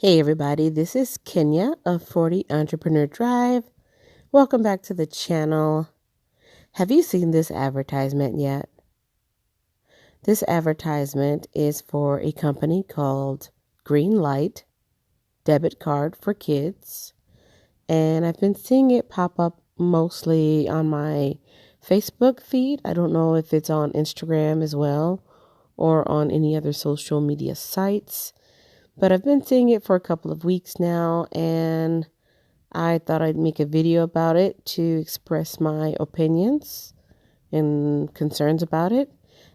Hey everybody, this is Kenya of 40 Entrepreneur Drive. Welcome back to the channel. Have you seen this advertisement yet? This advertisement is for a company called Greenlight, debit card for kids. And I've been seeing it pop up mostly on my Facebook feed. I don't know if it's on Instagram as well or on any other social media sites. But I've been seeing it for a couple of weeks now, and I thought I'd make a video about it to express my opinions and concerns about it.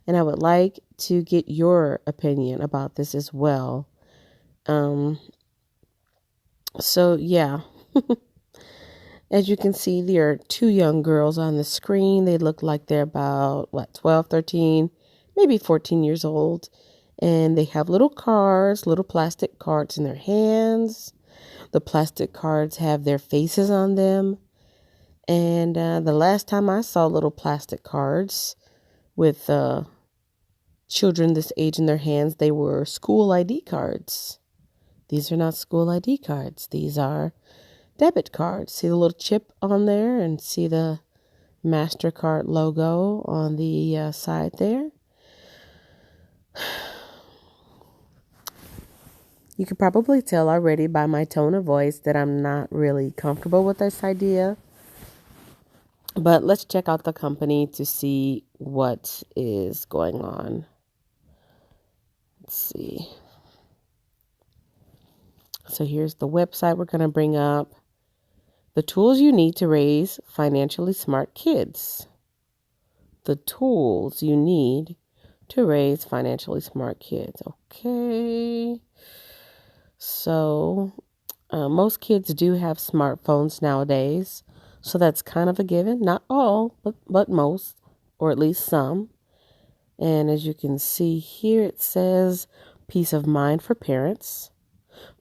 And I would like to get your opinion about this as well. Yeah. As you can see, there are two young girls on the screen. They look like they're about, 12, 13, maybe 14 years old. And they have little cards, little plastic cards in their hands. The plastic cards have their faces on them. And the last time I saw little plastic cards with children this age in their hands, they were school ID cards. These are not school ID cards. These are debit cards. See the little chip on there and see the MasterCard logo on the side there? You can probably tell already by my tone of voice that I'm not really comfortable with this idea. But let's check out the company to see what is going on. Let's see. So here's the website we're going to bring up. The tools you need to raise financially smart kids. The tools you need to raise financially smart kids. Okay. So most kids do have smartphones nowadays. So that's kind of a given. Not all, but most, or at least some. And as you can see here, it says peace of mind for parents,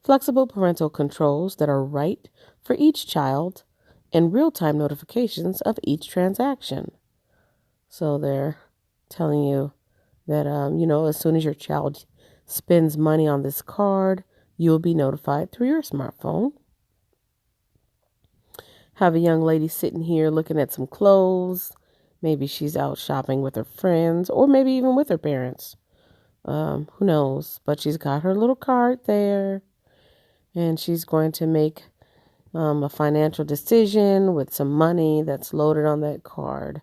flexible parental controls that are right for each child, and real-time notifications of each transaction. So they're telling you that, as soon as your child spends money on this card, you'll be notified through your smartphone. Have a young lady sitting here looking at some clothes. Maybe she's out shopping with her friends or maybe even with her parents. Who knows? But she's got her little card there and she's going to make a financial decision with some money that's loaded on that card.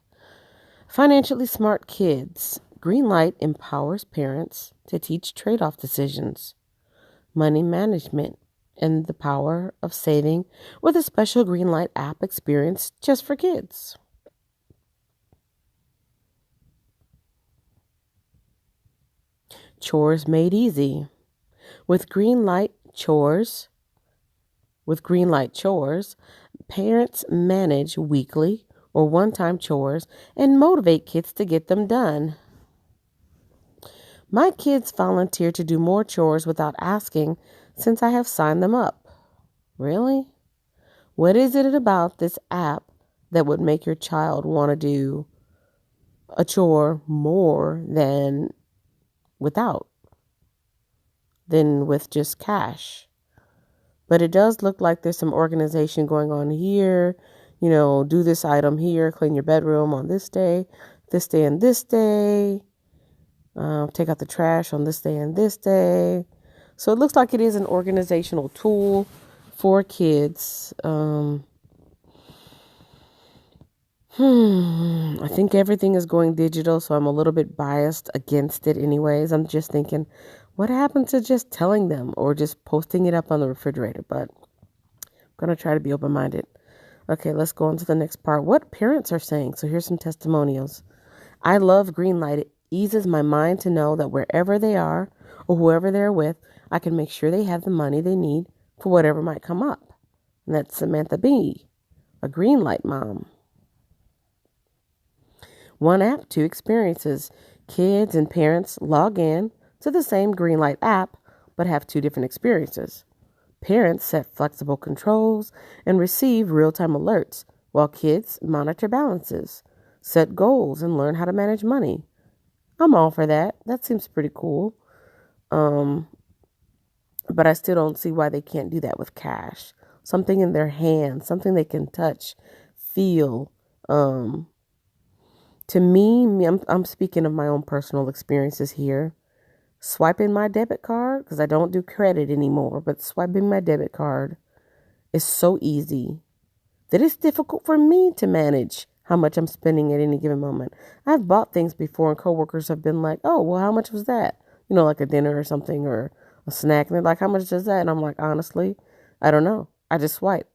Financially smart kids. Greenlight empowers parents to teach trade-off decisions, money management, and the power of saving with a special Greenlight app experience just for kids. Chores made easy. With Greenlight chores, parents manage weekly or one-time chores and motivate kids to get them done. My kids volunteer to do more chores without asking since I have signed them up. Really? What is it about this app that would make your child want to do a chore more than with just cash? But it does look like there's some organization going on here. Do this item here, clean your bedroom on this day and this day. Take out the trash on this day and this day. So it looks like it is an organizational tool for kids. I think everything is going digital, so I'm a little bit biased against it anyways. I'm just thinking, what happened to just telling them or just posting it up on the refrigerator? But I'm going to try to be open-minded. Okay, let's go on to the next part. What parents are saying. So here's some testimonials. I love Greenlight. It eases my mind to know that wherever they are or whoever they're with, I can make sure they have the money they need for whatever might come up. And that's Samantha B., a Greenlight mom. One app, two experiences. Kids and parents log in to the same Greenlight app, but have two different experiences. Parents set flexible controls and receive real-time alerts, while kids monitor balances, set goals, and learn how to manage money. I'm all for that. That seems pretty cool. But I still don't see why they can't do that with cash. Something in their hands, something they can touch, feel. To me, I'm speaking of my own personal experiences here. Swiping my debit card, because I don't do credit anymore, but swiping my debit card is so easy that it's difficult for me to manage how much I'm spending at any given moment. I've bought things before and coworkers have been like, oh, well, how much was that? Like a dinner or something or a snack. And they're like, how much is that? And I'm like, honestly, I don't know. I just swipe.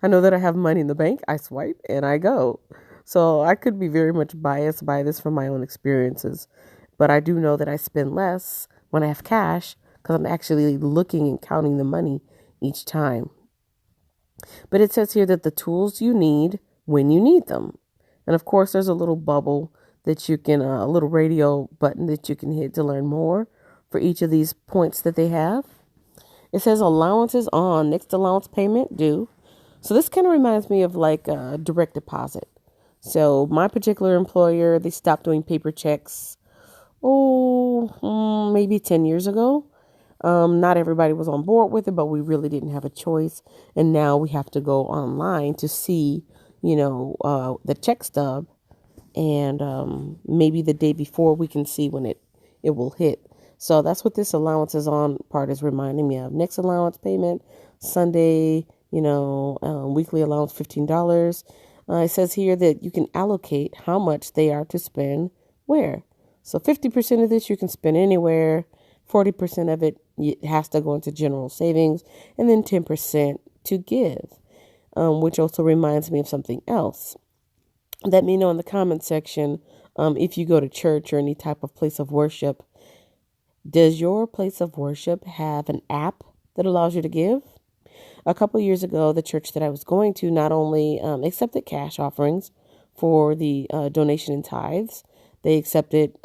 I know that I have money in the bank. I swipe and I go. So I could be very much biased by this from my own experiences. But I do know that I spend less when I have cash because I'm actually looking and counting the money each time. But it says here that the tools you need when you need them. And of course, there's a little bubble that you can, a little radio button that you can hit to learn more for each of these points that they have. It says allowances on, next allowance payment due. So this kind of reminds me of like a direct deposit. So my particular employer, they stopped doing paper checks, maybe 10 years ago. Not everybody was on board with it, but we really didn't have a choice. And now we have to go online to see, the check stub. And maybe the day before we can see when it will hit. So that's what this allowances on part is reminding me of. Next allowance payment, Sunday, weekly allowance, $15. It says here that you can allocate how much they are to spend where. So 50% of this you can spend anywhere. 40% of it has to go into general savings, and then 10% to give, which also reminds me of something else. Let me know in the comment section if you go to church or any type of place of worship. Does your place of worship have an app that allows you to give? A couple years ago, the church that I was going to not only accepted cash offerings for the donation and tithes, they accepted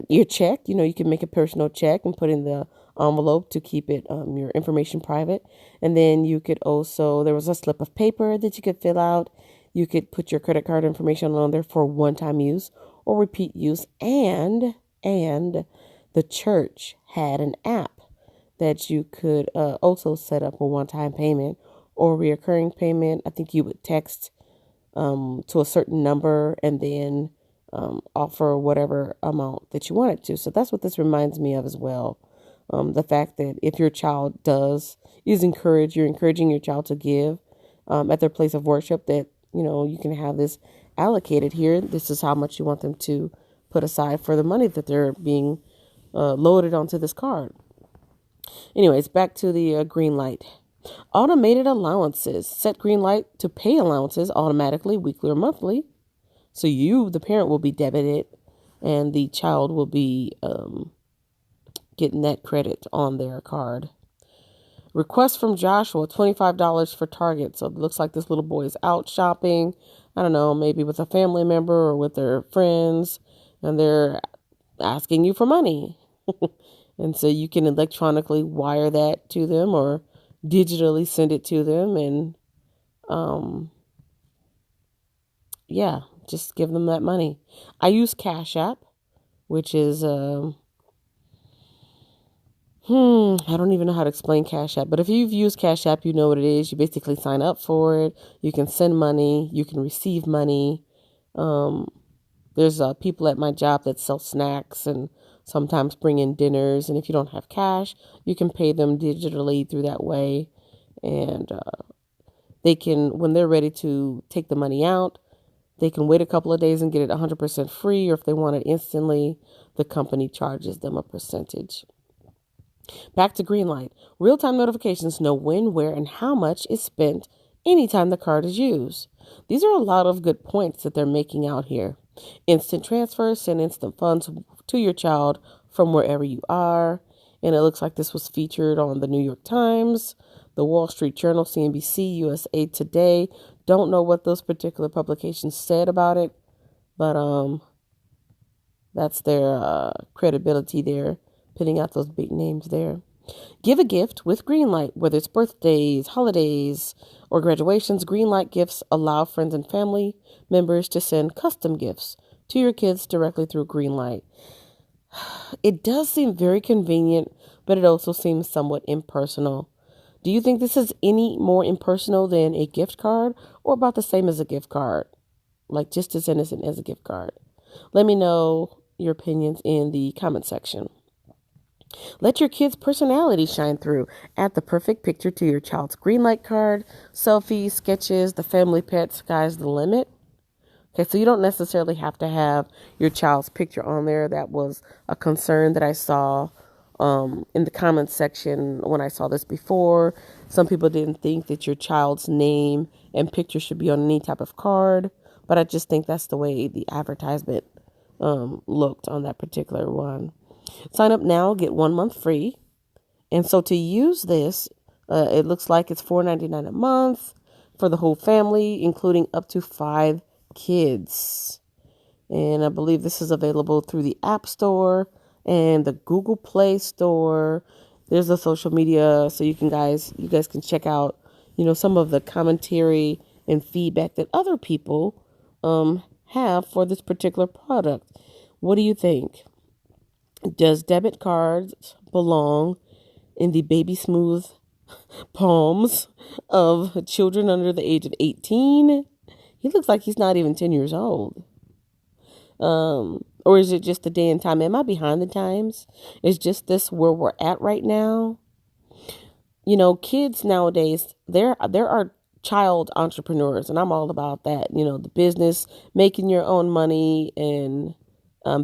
your check. You can make a personal check and put in the envelope to keep it your information private. And then you could also, there was a slip of paper that you could fill out. You could put your credit card information on there for one-time use or repeat use. And the church had an app that you could also set up a one-time payment or reoccurring payment. I think you would text to a certain number and then offer whatever amount that you wanted to. So that's what this reminds me of as well. The fact that if your child you're encouraging your child to give at their place of worship, that, you can have this allocated here. This is how much you want them to put aside for the money that they're being loaded onto this card. Anyways, back to the Greenlight. Automated allowances. Set Greenlight to pay allowances automatically, weekly or monthly. So you, the parent, will be debited and the child will be getting that credit on their card. Request from Joshua, $25 for Target. So it looks like this little boy is out shopping. I don't know, maybe with a family member or with their friends, and they're asking you for money. And so you can electronically wire that to them or digitally send it to them. And just give them that money. I use cashapp, which is I don't even know how to explain cashapp, but if you've used cashapp, you know what it is. You basically sign up for it. You can send money. You can receive money. There's people at my job that sell snacks and sometimes bring in dinners. And if you don't have cash, you can pay them digitally through that way. And they can, when they're ready to take the money out, they can wait a couple of days and get it 100% free. Or if they want it instantly, the company charges them a percentage. Back to Greenlight. Real-time notifications know when, where, and how much is spent anytime the card is used. These are a lot of good points that they're making out here. Instant transfers, send instant funds to your child from wherever you are. And it looks like this was featured on the New York Times, the Wall Street Journal, CNBC, USA Today. Don't know what those particular publications said about it, but that's their credibility there, putting out those big names there. Give a gift with Greenlight, whether it's birthdays, holidays, or graduations. Greenlight gifts allow friends and family members to send custom gifts to your kids directly through Greenlight. It does seem very convenient, but it also seems somewhat impersonal. Do you think this is any more impersonal than a gift card or about the same as a gift card? Like just as innocent as a gift card? Let me know your opinions in the comment section. Let your kid's personality shine through. Add the perfect picture to your child's Greenlight card. Selfies, sketches, the family pet, sky's the limit. Okay, so you don't necessarily have to have your child's picture on there. That was a concern that I saw in the comments section when I saw this before. Some people didn't think that your child's name and picture should be on any type of card, but I just think that's the way the advertisement looked on that particular one. Sign up now, get 1 month free. And so to use this, it looks like it's $4.99 a month for the whole family, including up to 5 kids. And I believe this is available through the App Store and the Google Play Store. There's a social media, so you guys can check out, some of the commentary and feedback that other people have for this particular product. What do you think? Does debit cards belong in the baby smooth palms of children under the age of 18? He looks like he's not even 10 years old. Or is it just the day and time? Am I behind the times? Is just this where we're at right now? Kids nowadays, there are child entrepreneurs, and I'm all about that. The business, making your own money, and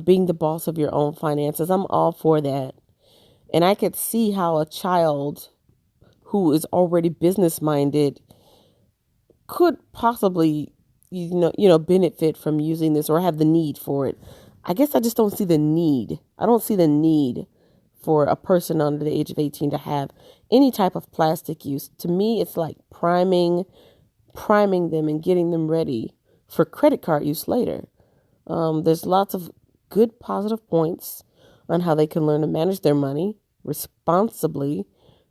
being the boss of your own finances. I'm all for that. And I could see how a child who is already business minded could possibly, benefit from using this or have the need for it. I guess I just don't see the need. I don't see the need for a person under the age of 18 to have any type of plastic use. To me, it's like priming them and getting them ready for credit card use later. There's lots of good positive points on how they can learn to manage their money responsibly.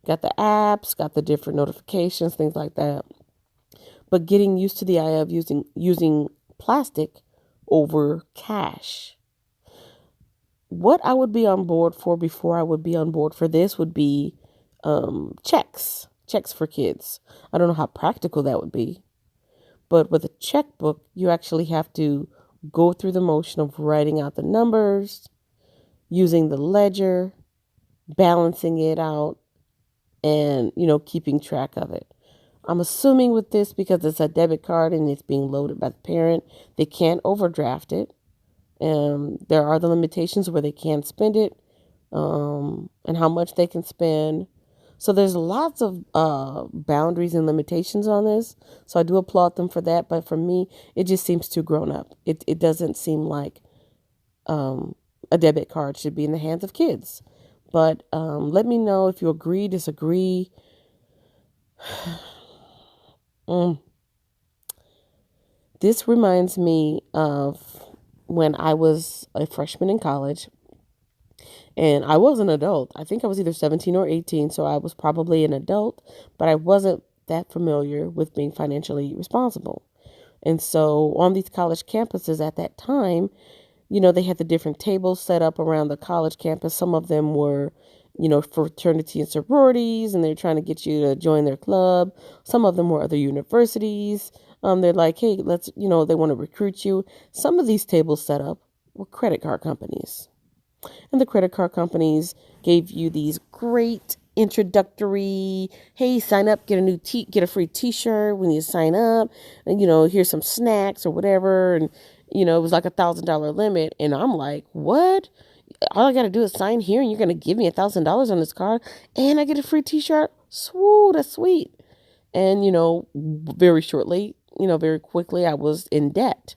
Got the apps, got the different notifications, things like that. But getting used to the idea of using plastic over cash. What I would be on board for before I would be on board for this would be checks for kids. I don't know how practical that would be. But with a checkbook, you actually have to go through the motion of writing out the numbers, using the ledger, balancing it out, and, keeping track of it. I'm assuming with this, because it's a debit card and it's being loaded by the parent, they can't overdraft it. There are the limitations where they can't spend it, and how much they can spend. So there's lots of boundaries and limitations on this. So I do applaud them for that. But for me, it just seems too grown up. It doesn't seem like a debit card should be in the hands of kids. But let me know if you agree, disagree. This reminds me of when I was a freshman in college. And I was an adult. I think I was either 17 or 18, so I was probably an adult, but I wasn't that familiar with being financially responsible. And so on these college campuses at that time, they had the different tables set up around the college campus. Some of them were, fraternity and sororities, and they're trying to get you to join their club. Some of them were other universities. They're like, hey, let's, they want to recruit you. Some of these tables set up were credit card companies. And the credit card companies gave you these great introductory, hey, sign up, get a free t-shirt when you sign up, and here's some snacks or whatever. And it was like $1,000 limit. And I'm like, what? All I got to do is sign here and you're going to give me $1,000 on this card and I get a free t-shirt? Swoo, that's sweet. And very shortly, very quickly, I was in debt.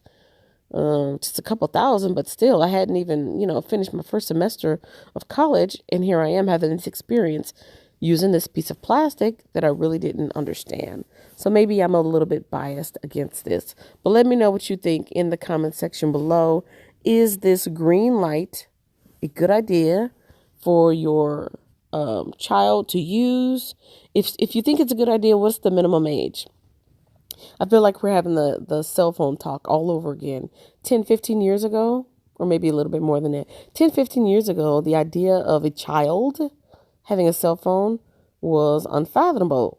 Just a couple thousand, but still, I hadn't even, finished my first semester of college. And here I am having this experience using this piece of plastic that I really didn't understand. So maybe I'm a little bit biased against this, but let me know what you think in the comment section below. Is this Greenlight a good idea for your child to use? If you think it's a good idea, what's the minimum age? I feel like we're having the cell phone talk all over again. 10, 15 years ago, or maybe a little bit more than that. 10, 15 years ago, the idea of a child having a cell phone was unfathomable.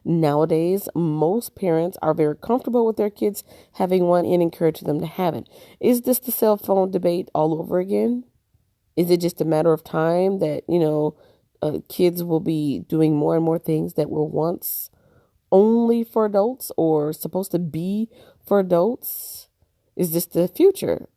Nowadays, most parents are very comfortable with their kids having one and encourage them to have it. Is this the cell phone debate all over again? Is it just a matter of time that, kids will be doing more and more things that were once only for adults or supposed to be for adults? Is this the future?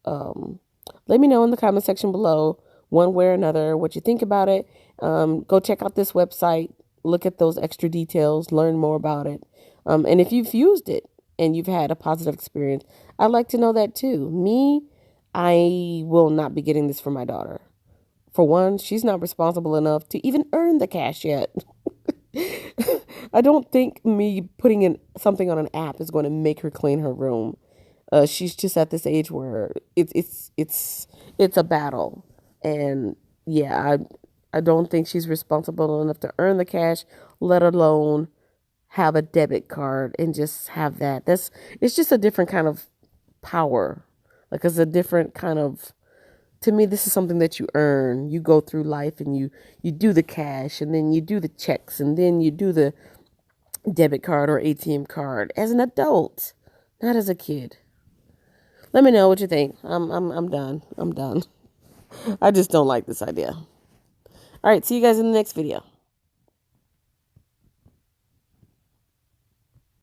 Let me know in the comment section below, one way or another, what you think about it. Go check out this website, look at those extra details, learn more about it. And if you've used it and you've had a positive experience, I'd like to know that too. I will not be getting this for my daughter. For one, she's not responsible enough to even earn the cash yet. I don't think me putting in something on an app is going to make her clean her room. She's just at this age where it's a battle, and yeah, I don't think she's responsible enough to earn the cash, let alone have a debit card and just have that. It's just a different kind of power. Like it's a different kind of. To me, this is something that you earn. You go through life and you do the cash, and then you do the checks, and then you do the debit card or ATM card as an adult, not as a kid. Let me know what you think. I'm done. I'm done. I just don't like this idea. All right, see you guys in the next video.